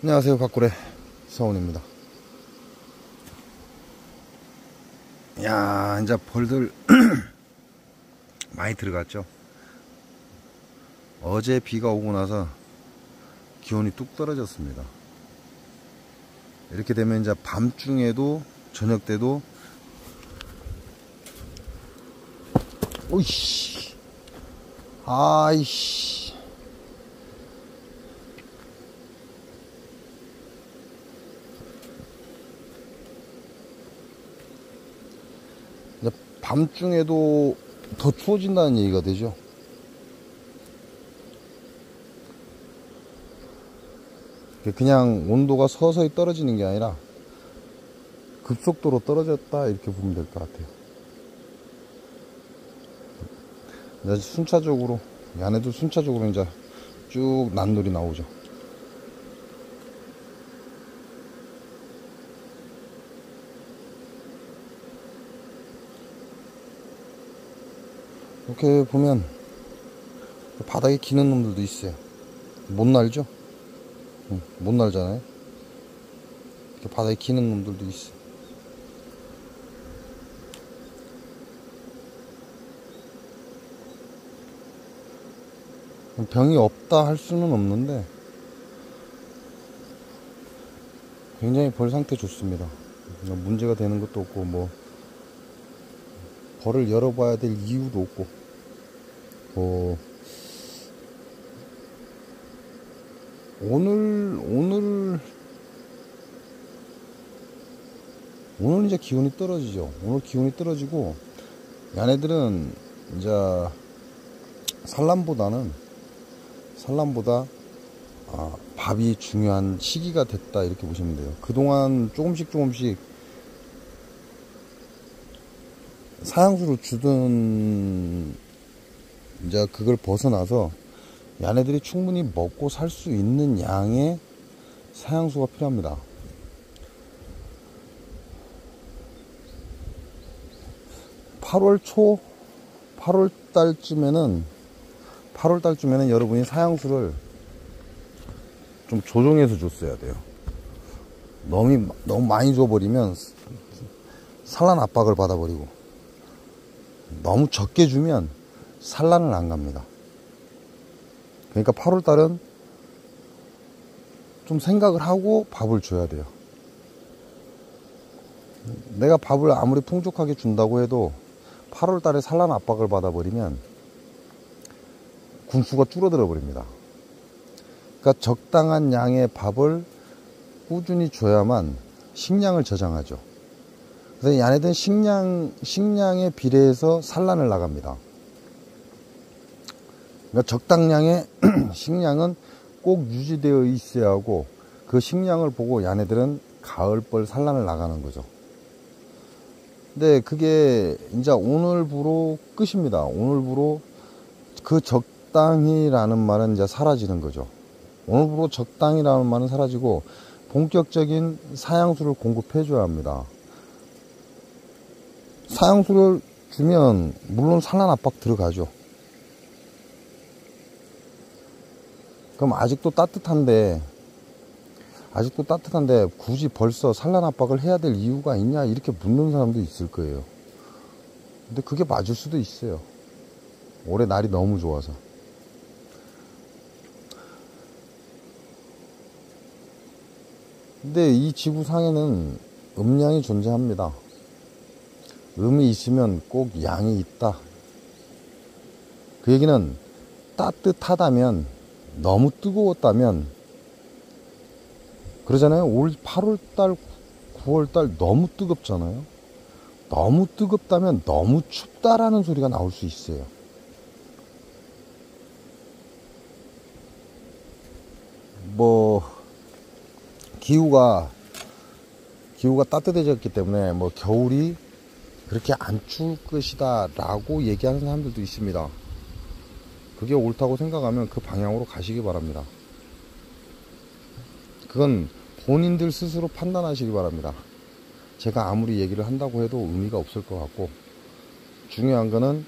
안녕하세요. 박구레 서훈입니다. 야, 이제 벌들 많이 들어갔죠. 어제 비가 오고 나서 기온이 뚝 떨어졌습니다. 이렇게 되면 이제 밤중에도 저녁 때도 오이씨 아이씨 이제 밤중에도 더 추워진다는 얘기가 되죠. 그냥 온도가 서서히 떨어지는 게 아니라 급속도로 떨어졌다 이렇게 보면 될 것 같아요. 이제 순차적으로 이 안에도 순차적으로 이제 쭉 난돌이 나오죠. 이렇게 보면 바닥에 기는 놈들도 있어요. 못 날죠? 못 날잖아요. 이렇게 바닥에 기는 놈들도 있어요. 병이 없다 할 수는 없는데 굉장히 벌 상태 좋습니다. 문제가 되는 것도 없고 뭐 벌을 열어봐야 될 이유도 없고 뭐 오늘 이제 기온이 떨어지죠. 오늘 기온이 떨어지고 얘네들은 이제 산란보다 밥이 중요한 시기가 됐다 이렇게 보시면 돼요. 그동안 조금씩 사양수를 주던 이제 그걸 벗어나서 얘네들이 충분히 먹고 살 수 있는 양의 사양수가 필요합니다. (8월 8월달쯤에는 여러분이 사양수를 좀 조정해서 줬어야 돼요. 너무 많이 줘버리면 산란 압박을 받아버리고, 너무 적게 주면 산란을 안 갑니다. 그러니까 8월달은 좀 생각을 하고 밥을 줘야 돼요. 내가 밥을 아무리 풍족하게 준다고 해도 8월달에 산란 압박을 받아버리면 군수가 줄어들어 버립니다. 그러니까 적당한 양의 밥을 꾸준히 줘야만 식량을 저장하죠. 그래서 얘네들은 식량에 비례해서 산란을 나갑니다. 그러니까 적당량의 식량은 꼭 유지되어 있어야 하고, 그 식량을 보고 얘네들은 가을벌 산란을 나가는 거죠. 근데 그게 이제 오늘부로 끝입니다. 오늘부로 그 적당히라는 말은 이제 사라지는 거죠. 오늘부로 적당히라는 말은 사라지고 본격적인 사양수를 공급해 줘야 합니다. 사양수를 주면 물론 산란 압박 들어가죠. 그럼 아직도 따뜻한데 굳이 벌써 산란 압박을 해야 될 이유가 있냐 이렇게 묻는 사람도 있을 거예요. 근데 그게 맞을 수도 있어요. 올해 날이 너무 좋아서. 근데 이 지구상에는 음양이 존재합니다. 음이 있으면 꼭 양이 있다. 그 얘기는 따뜻하다면, 너무 뜨거웠다면, 그러잖아요. 올 8월달 9월달 너무 뜨겁잖아요. 너무 뜨겁다면 너무 춥다라는 소리가 나올 수 있어요. 뭐 기후가 따뜻해졌기 때문에 뭐 겨울이 그렇게 안 추울 것이다 라고 얘기하는 사람들도 있습니다. 그게 옳다고 생각하면 그 방향으로 가시기 바랍니다. 그건 본인들 스스로 판단하시기 바랍니다. 제가 아무리 얘기를 한다고 해도 의미가 없을 것 같고, 중요한 거는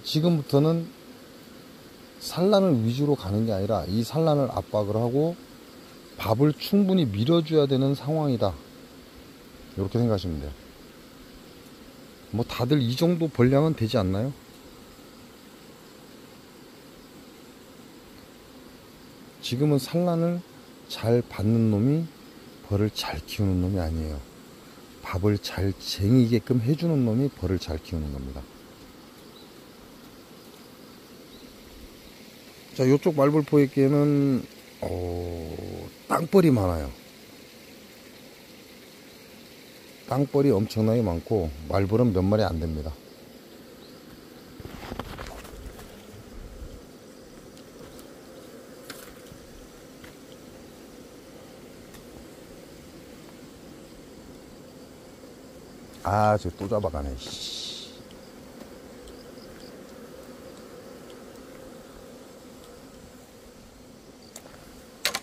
지금부터는 산란을 위주로 가는 게 아니라 이 산란을 압박을 하고 밥을 충분히 밀어줘야 되는 상황이다. 이렇게 생각하시면 돼요. 뭐 다들 이 정도 분량은 되지 않나요? 지금은 산란을 잘 받는 놈이 벌을 잘 키우는 놈이 아니에요. 밥을 잘 쟁이게끔 해주는 놈이 벌을 잘 키우는 겁니다. 자, 요쪽 말벌포획기에는 땅벌이 많아요. 땅벌이 엄청나게 많고 말벌은 몇 마리 안 됩니다. 아, 저 또 잡아가네.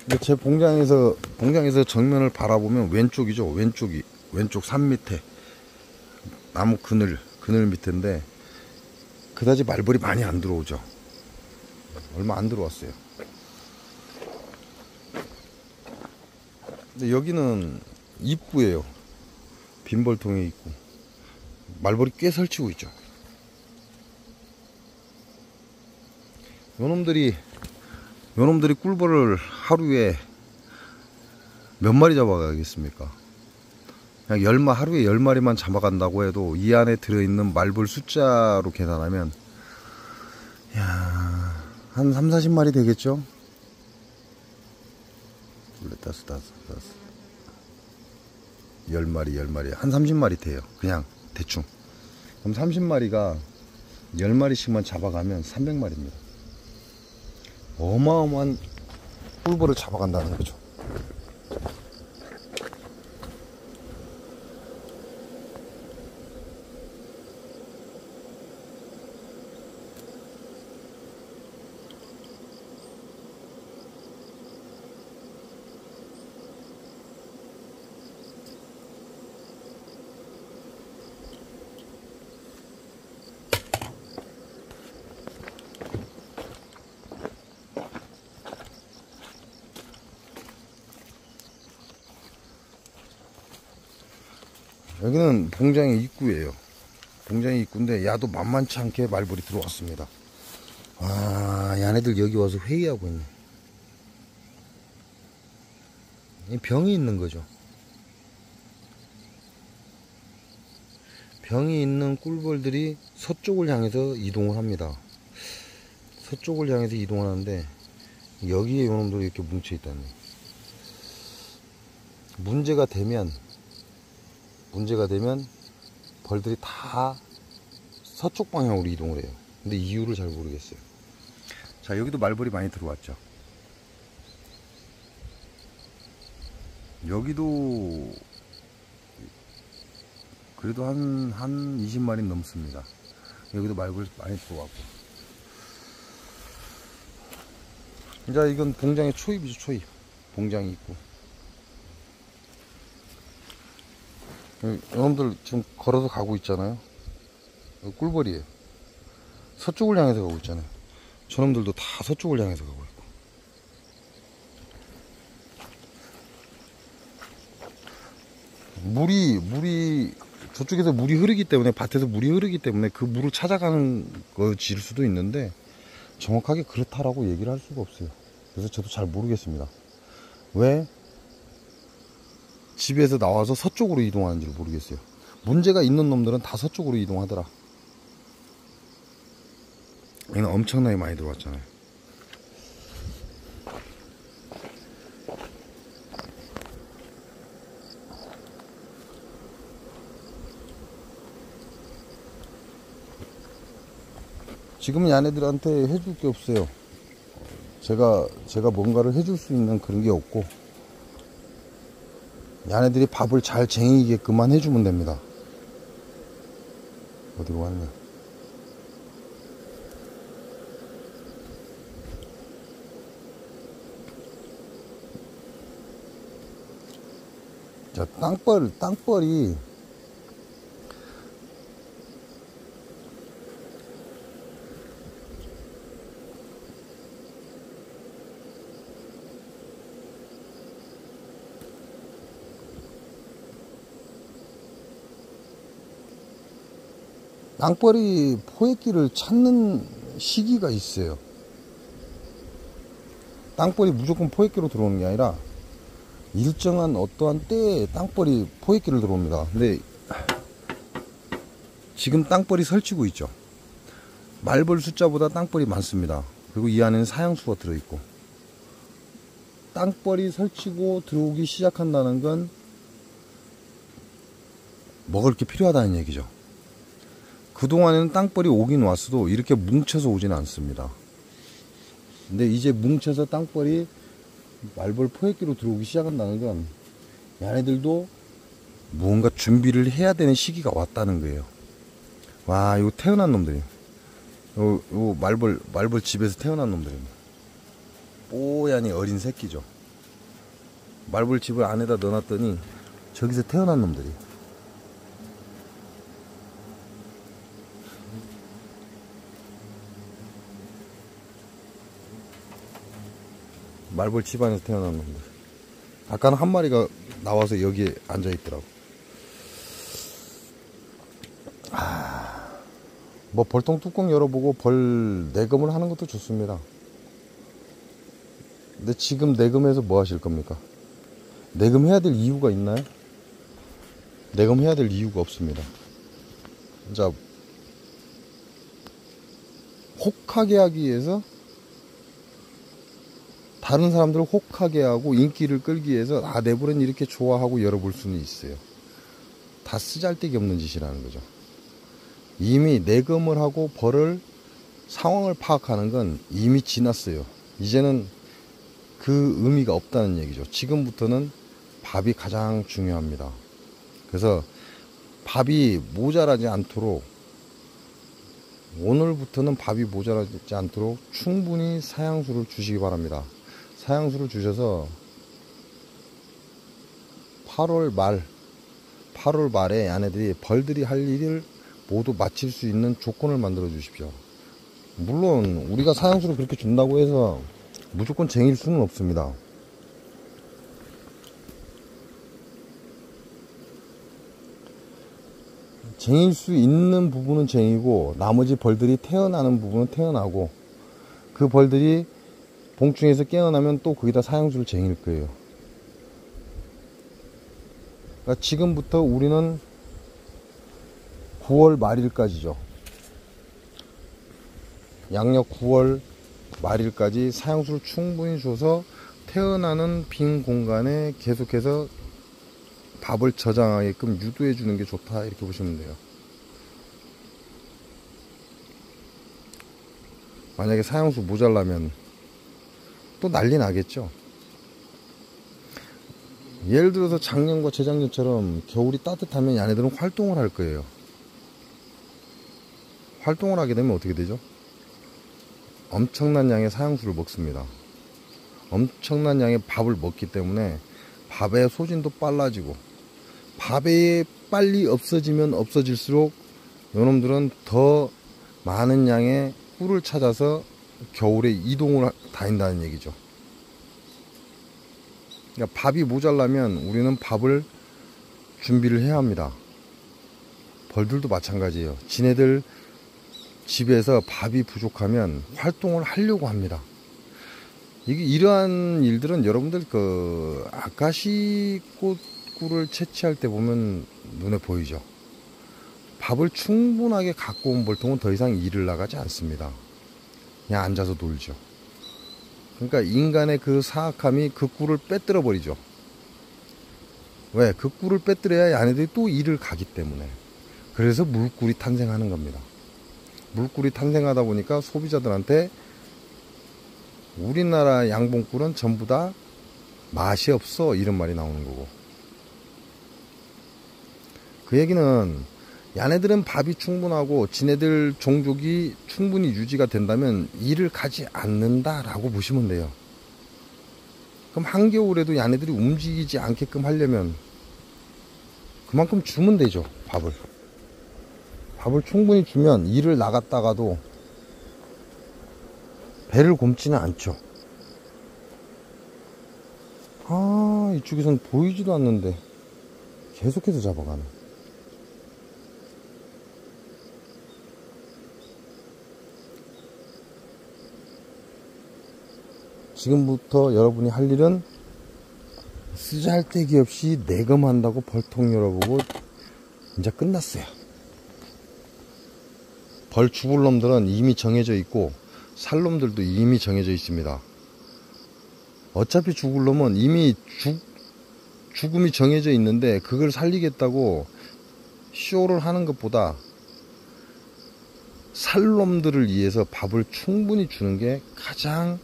근데 제 봉장에서 정면을 바라보면 왼쪽이죠. 왼쪽 산 밑에 나무 그늘 밑인데 그다지 말벌이 많이 안 들어오죠. 얼마 안 들어왔어요. 근데 여기는 입구예요. 빈벌통의 입구. 말벌이 꽤 설치고 있죠. 요놈들이 꿀벌을 하루에 몇 마리 잡아가겠습니까? 그냥 하루에 10마리만 잡아간다고 해도 이 안에 들어있는 말벌 숫자로 계산하면 한 3, 40마리 되겠죠? 다섯 10마리 한 30마리 돼요. 그냥 대충. 그럼 30마리가 10마리씩만 잡아가면 300마리입니다. 어마어마한 꿀벌을 잡아간다는 거죠. 여기는 봉장의 입구예요. 봉장의 입구인데 야도 만만치 않게 말벌이 들어왔습니다. 와, 얘네들 여기 와서 회의하고 있네. 이 병이 있는 거죠. 병이 있는 꿀벌들이 서쪽을 향해서 이동을 합니다. 서쪽을 향해서 이동을 하는데 여기에 요놈들이 이렇게 뭉쳐 있다니. 문제가 되면 벌들이 다 서쪽 방향으로 이동을 해요. 근데 이유를 잘 모르겠어요. 자, 여기도 말벌이 많이 들어왔죠. 여기도 그래도 한 20마리 넘습니다. 여기도 말벌이 많이 들어왔고. 이제 이건 봉장의 초입이죠. 초입. 봉장이 있고. 여러분들 지금 걸어서 가고 있잖아요. 꿀벌이에요. 서쪽을 향해서 가고 있잖아요. 저놈들도 다 서쪽을 향해서 가고 있고. 물이 저쪽에서 물이 흐르기 때문에, 밭에서 물이 흐르기 때문에 그 물을 찾아가는 거질 수도 있는데 정확하게 그렇다라고 얘기를 할 수가 없어요. 그래서 저도 잘 모르겠습니다. 왜 집에서 나와서 서쪽으로 이동하는지를 모르겠어요. 문제가 있는 놈들은 다 서쪽으로 이동하더라. 얘는 엄청나게 많이 들어왔잖아요. 지금은 얘네들한테 해줄 게 없어요. 제가 뭔가를 해줄 수 있는 그런 게 없고, 얘네들이 밥을 잘 쟁이게끔만 해주면 됩니다. 어디로 갔냐? 자, 땅벌이 땅벌이 포획기를 찾는 시기가 있어요. 땅벌이 무조건 포획기로 들어오는 게 아니라 일정한 어떠한 때에 땅벌이 포획기를 들어옵니다. 근데 지금 땅벌이 설치고 있죠. 말벌 숫자보다 땅벌이 많습니다. 그리고 이 안에는 사양수가 들어있고, 땅벌이 설치고 들어오기 시작한다는 건 먹을 게 필요하다는 얘기죠. 그동안에는 땅벌이 오긴 왔어도 이렇게 뭉쳐서 오지는 않습니다. 근데 이제 뭉쳐서 땅벌이 말벌 포획기로 들어오기 시작한다는 건 얘네들도 무언가 준비를 해야 되는 시기가 왔다는 거예요. 와, 이거 태어난 놈들이에요. 요 말벌 집에서 태어난 놈들입니다. 뽀얀이 어린 새끼죠. 말벌 집을 안에다 넣어놨더니 저기서 태어난 놈들이. 말벌 집 안에서 태어난 놈들. 아까는 한 마리가 나와서 여기에 앉아있더라고. 뭐 벌통 뚜껑 열어보고 벌 내금을 하는 것도 좋습니다. 근데 지금 내금해서 뭐 하실 겁니까? 내금해야 될 이유가 있나요? 내금해야 될 이유가 없습니다. 자, 혹하게 하기 위해서, 다른 사람들을 혹하게 하고 인기를 끌기 위해서 내 벌은 이렇게 좋아하고 열어볼 수는 있어요. 다 쓰잘데기 없는 짓이라는 거죠. 이미 내금을 하고 벌을 상황을 파악하는 건 이미 지났어요. 이제는 그 의미가 없다는 얘기죠. 지금부터는 밥이 가장 중요합니다. 그래서 밥이 모자라지 않도록, 오늘부터는 밥이 모자라지 않도록 충분히 사양수를 주시기 바랍니다. 사양수를 주셔서 8월 말에 아내들이 벌들이 할 일을 모두 마칠 수 있는 조건을 만들어 주십시오. 물론 우리가 사양수를 그렇게 준다고 해서 무조건 쟁일 수는 없습니다. 쟁일 수 있는 부분은 쟁이고 나머지 벌들이 태어나는 부분은 태어나고, 그 벌들이 봉충에서 깨어나면 또 거기다 사양수를 쟁일 거예요. 그러니까 지금부터 우리는 9월 말일까지죠. 양력 9월 말일까지 사양수를 충분히 줘서 태어나는 빈 공간에 계속해서 밥을 저장하게끔 유도해 주는 게 좋다, 이렇게 보시면 돼요. 만약에 사양수 모자라면 또 난리 나겠죠. 예를 들어서 작년과 재작년처럼 겨울이 따뜻하면 얘네들은 활동을 할 거예요. 활동을 하게 되면 어떻게 되죠? 엄청난 양의 사양수를 먹습니다. 엄청난 양의 밥을 먹기 때문에 밥의 소진도 빨라지고, 밥이 빨리 없어지면 없어질수록 요놈들은 더 많은 양의 꿀을 찾아서 겨울에 이동을 다닌다는 얘기죠. 그러니까 밥이 모자라면 우리는 밥을 준비를 해야 합니다. 벌들도 마찬가지예요. 지네들 집에서 밥이 부족하면 활동을 하려고 합니다. 이러한 일들은 여러분들 아카시 꽃꿀을 채취할 때 보면 눈에 보이죠. 밥을 충분하게 갖고 온 벌통은 더 이상 일을 나가지 않습니다. 그냥 앉아서 놀죠. 그러니까 인간의 그 사악함이 그 꿀을 빼뜨려 버리죠. 왜? 그 꿀을 빼뜨려야 얘네들이 또 일을 가기 때문에. 그래서 물꿀이 탄생하는 겁니다. 물꿀이 탄생하다 보니까 소비자들한테 우리나라 양봉꿀은 전부 다 맛이 없어, 이런 말이 나오는 거고, 그 얘기는 얘네들은 밥이 충분하고 지네들 종족이 충분히 유지가 된다면 일을 가지 않는다라고 보시면 돼요. 그럼 한겨울에도 얘네들이 움직이지 않게끔 하려면 그만큼 주면 되죠. 밥을 충분히 주면 일을 나갔다가도 배를 굼지는 않죠. 이쪽에선 보이지도 않는데 계속해서 잡아가네. 지금부터 여러분이 할 일은 쓰잘데기 없이 내검한다고 벌통 열어보고 이제 끝났어요. 벌 죽을 놈들은 이미 정해져 있고 살 놈들도 이미 정해져 있습니다. 어차피 죽을 놈은 이미 죽음이 정해져 있는데 그걸 살리겠다고 쇼를 하는 것보다 살 놈들을 위해서 밥을 충분히 주는 게 가장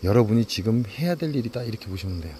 여러분이 지금 해야 될 일이다, 이렇게 보시면 돼요.